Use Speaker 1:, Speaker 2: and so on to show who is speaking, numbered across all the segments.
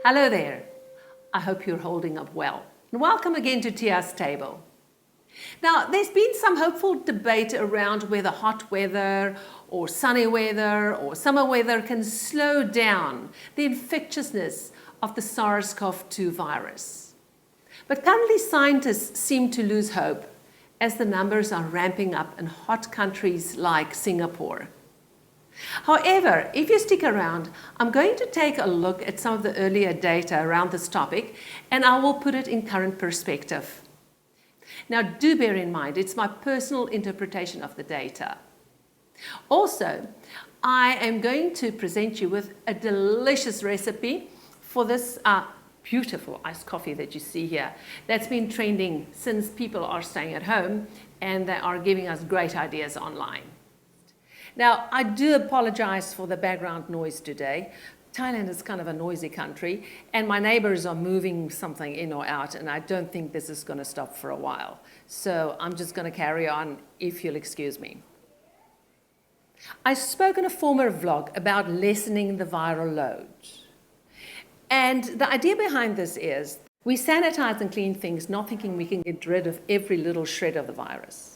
Speaker 1: Hello there. I hope you're holding up well. And welcome again to Thea's Table. Now, there's been some hopeful debate around whether hot weather or sunny weather or summer weather can slow down the infectiousness of the SARS-CoV-2 virus. But currently, scientists seem to lose hope as the numbers are ramping up in hot countries like Singapore. However, if you stick around, I'm going to take a look at some of the earlier data around this topic, and I will put it in current perspective. Now, do bear in mind, it's my personal interpretation of the data. Also, I am going to present you with a delicious recipe for this beautiful iced coffee that you see here. That's been trending since people are staying at home, and they are giving us great ideas online. Now, I do apologize for the background noise today. Thailand is kind of a noisy country, and my neighbors are moving something in or out, and I don't think this is going to stop for a while. So I'm just going to carry on, if you'll excuse me. I spoke in a former vlog about lessening the viral load. And the idea behind this is we sanitize and clean things, not thinking we can get rid of every little shred of the virus.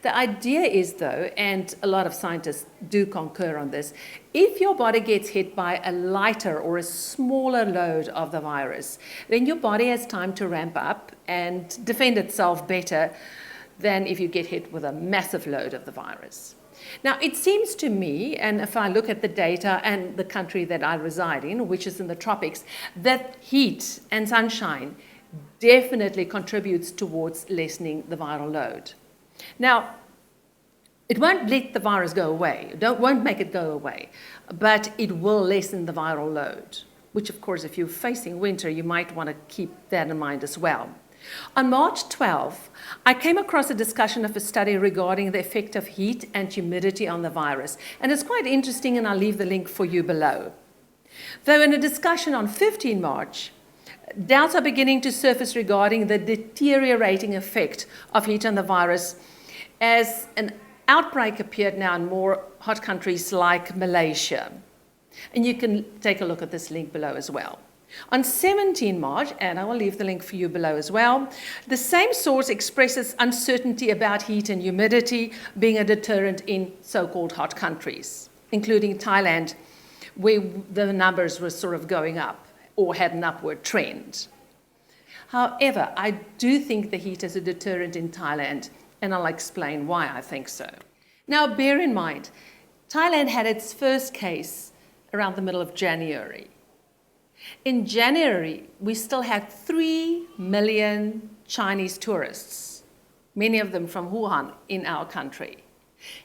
Speaker 1: The idea is, though, and a lot of scientists do concur on this, if your body gets hit by a lighter or a smaller load of the virus, then your body has time to ramp up and defend itself better than if you get hit with a massive load of the virus. Now, it seems to me, and if I look at the data and the country that I reside in, which is in the tropics, that heat and sunshine definitely contributes towards lessening the viral load. Now, it won't let the virus go away, won't make it go away, but it will lessen the viral load, which, of course, if you're facing winter, you might want to keep that in mind as well. On March 12, I came across a discussion of a study regarding the effect of heat and humidity on the virus, and it's quite interesting, and I'll leave the link for you below. Though in a discussion on 15 March, doubts are beginning to surface regarding the deteriorating effect of heat on the virus, as an outbreak appeared now in more hot countries like Malaysia. And you can take a look at this link below as well. On 17 March, and I will leave the link for you below as well, the same source expresses uncertainty about heat and humidity being a deterrent in so-called hot countries, including Thailand, where the numbers were sort of going up or had an upward trend. However, I do think the heat is a deterrent in Thailand, and I'll explain why I think so. Now, bear in mind, Thailand had its first case around the middle of January. In January, we still had 3 million Chinese tourists, many of them from Wuhan, in our country.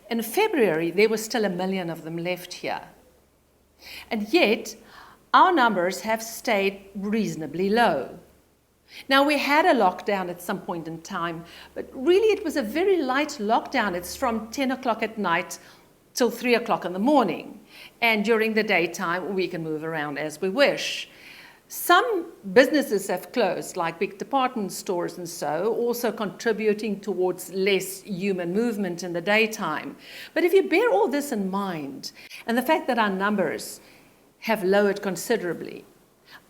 Speaker 1: In February, there were still 1 million of them left here. And yet, our numbers have stayed reasonably low. Now, we had a lockdown at some point in time, but really it was a very light lockdown. It's from 10 o'clock at night till 3 o'clock in the morning. And during the daytime, we can move around as we wish. Some businesses have closed, like big department stores and so, also contributing towards less human movement in the daytime. But if you bear all this in mind, and the fact that our numbers have lowered considerably,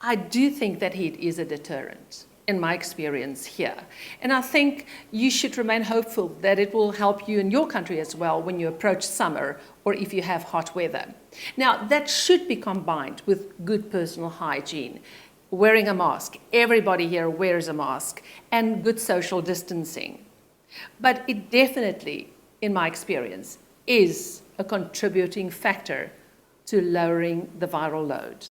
Speaker 1: I do think that heat is a deterrent, in my experience here. And I think you should remain hopeful that it will help you in your country as well when you approach summer or if you have hot weather. Now, that should be combined with good personal hygiene, wearing a mask. Everybody here wears a mask, and good social distancing. But it definitely, in my experience, is a contributing factor to lowering the viral load.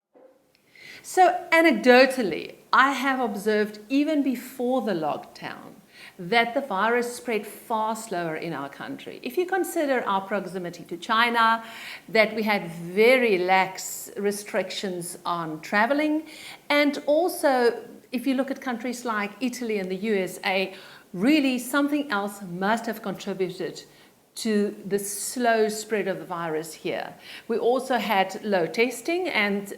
Speaker 1: So anecdotally, I have observed even before the lockdown that the virus spread far slower in our country. If you consider our proximity to China, that we had very lax restrictions on traveling, and also if you look at countries like Italy and the USA, really something else must have contributed to the slow spread of the virus here. We also had low testing, and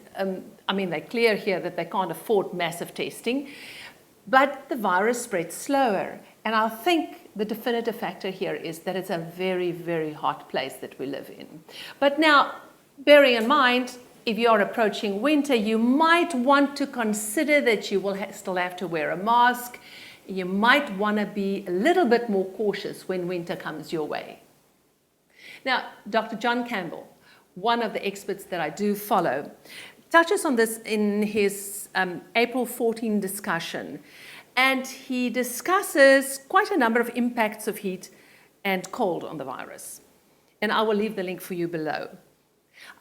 Speaker 1: they're clear here that they can't afford massive testing, but the virus spread slower. And I think the definitive factor here is that it's a very, very hot place that we live in. But now, bearing in mind, if you're approaching winter, you might want to consider that you will still have to wear a mask. You might want to be a little bit more cautious when winter comes your way. Now, Dr. John Campbell, one of the experts that I do follow, touches on this in his April 14 discussion. And he discusses quite a number of impacts of heat and cold on the virus. And I will leave the link for you below.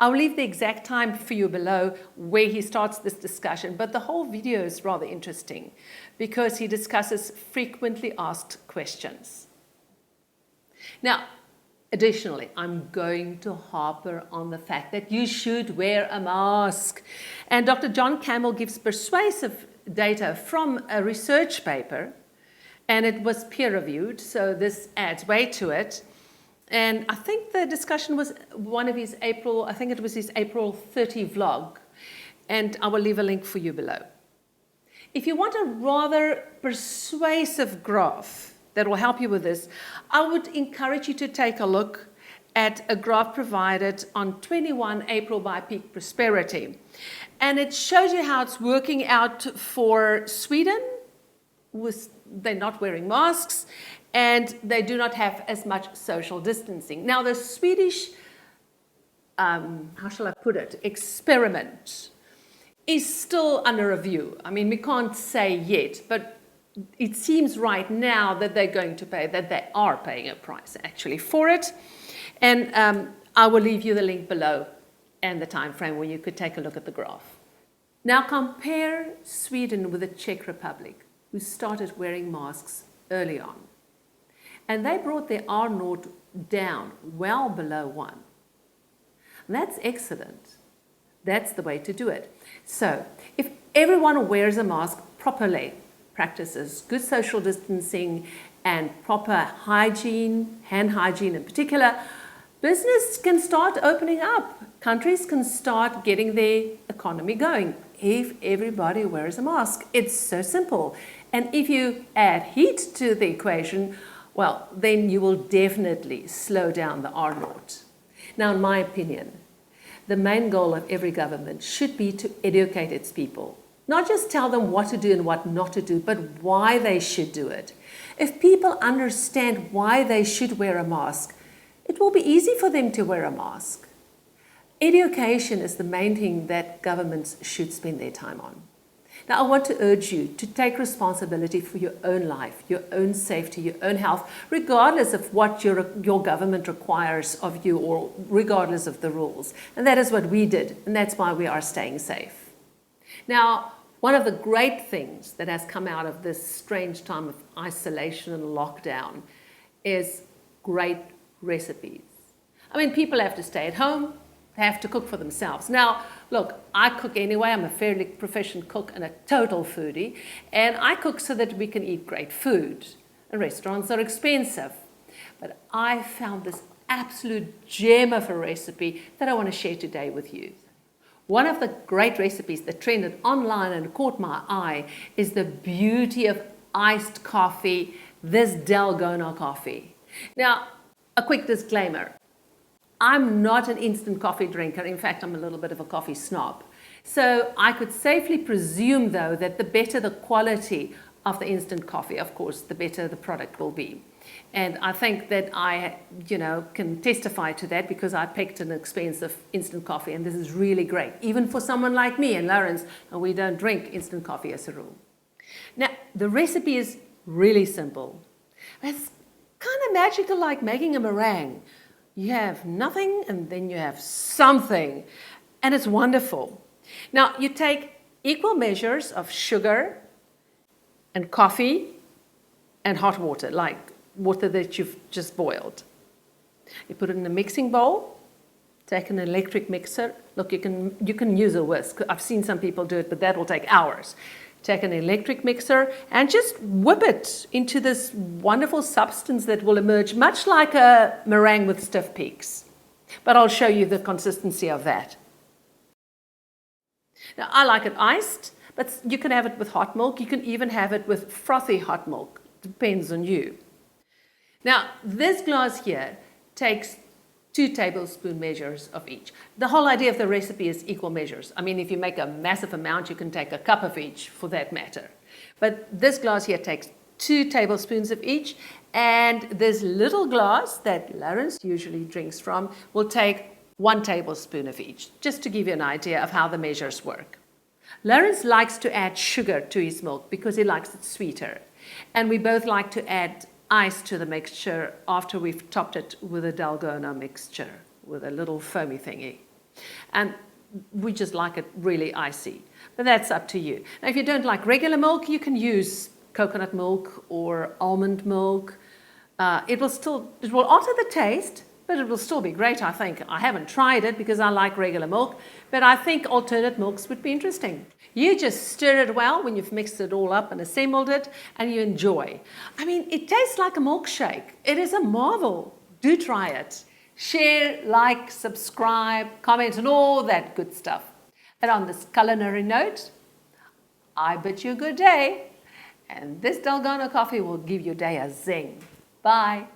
Speaker 1: I'll leave the exact time for you below where he starts this discussion, but the whole video is rather interesting because he discusses frequently asked questions. Now, additionally, I'm going to harper on the fact that you should wear a mask. And Dr. John Campbell gives persuasive data from a research paper, and it was peer-reviewed, so this adds weight to it. And I think the discussion was one of his April 30 vlog, and I will leave a link for you below. If you want a rather persuasive graph that will help you with this, I would encourage you to take a look at a graph provided on 21 April by Peak Prosperity. And it shows you how it's working out for Sweden. They're not wearing masks, and they do not have as much social distancing. Now, the Swedish, how shall I put it, experiment is still under review. I mean, we can't say yet, but it seems right now that they are paying a price actually for it. And I will leave you the link below and the time frame where you could take a look at the graph. Now compare Sweden with the Czech Republic, who started wearing masks early on. And they brought their R0 down well below 1. That's excellent. That's the way to do it. So if everyone wears a mask properly, practices good social distancing and proper hygiene, hand hygiene in particular, business can start opening up. Countries can start getting their economy going if everybody wears a mask. It's so simple. And if you add heat to the equation, well, then you will definitely slow down the R0. Now, in my opinion, the main goal of every government should be to educate its people. Not just tell them what to do and what not to do, but why they should do it. If people understand why they should wear a mask, it will be easy for them to wear a mask. Education is the main thing that governments should spend their time on. Now, I want to urge you to take responsibility for your own life, your own safety, your own health, regardless of what your government requires of you or regardless of the rules. And that is what we did, and that's why we are staying safe. Now, one of the great things that has come out of this strange time of isolation and lockdown is great recipes. I mean, people have to stay at home. They have to cook for themselves. Now, look, I cook anyway. I'm a fairly proficient cook and a total foodie. And I cook so that we can eat great food. And restaurants are expensive. But I found this absolute gem of a recipe that I want to share today with you. One of the great recipes that trended online and caught my eye is the beauty of iced coffee, this Dalgona coffee. Now, a quick disclaimer. I'm not an instant coffee drinker. In fact, I'm a little bit of a coffee snob. So I could safely presume, though, that the better the quality of the instant coffee, of course, the better the product will be. And I think that I, can testify to that because I picked an expensive instant coffee, and this is really great, even for someone like me and Lawrence, and we don't drink instant coffee as a rule. Now, the recipe is really simple. It's kind of magical, like making a meringue. You have nothing and then you have something, and it's wonderful. Now, you take equal measures of sugar and coffee and hot water, like water that you've just boiled. You put it in a mixing bowl, take an electric mixer. Look, you can use a whisk. I've seen some people do it, but that will take hours. Take an electric mixer and just whip it into this wonderful substance that will emerge much like a meringue with stiff peaks. But I'll show you the consistency of that. Now, I like it iced, but you can have it with hot milk. You can even have it with frothy hot milk. Depends on you. Now, this glass here takes 2 tablespoon measures of each. The whole idea of the recipe is equal measures. I mean, if you make a massive amount, you can take a cup of each for that matter. But this glass here takes 2 tablespoons of each, and this little glass that Lawrence usually drinks from will take 1 tablespoon of each, just to give you an idea of how the measures work. Lawrence likes to add sugar to his milk because he likes it sweeter. And we both like to add ice to the mixture after we've topped it with a Aldona mixture, with a little foamy thingy. And we just like it really icy. But that's up to you. Now, if you don't like regular milk, you can use coconut milk or almond milk. It will alter the taste, but it will still be great, I think. I haven't tried it because I like regular milk, but I think alternate milks would be interesting. You just stir it well when you've mixed it all up and assembled it, and you enjoy. I mean, it tastes like a milkshake. It is a marvel. Do try it. Share, like, subscribe, comment, and all that good stuff. And on this culinary note, I bid you a good day, and this Aldona coffee will give your day a zing. Bye.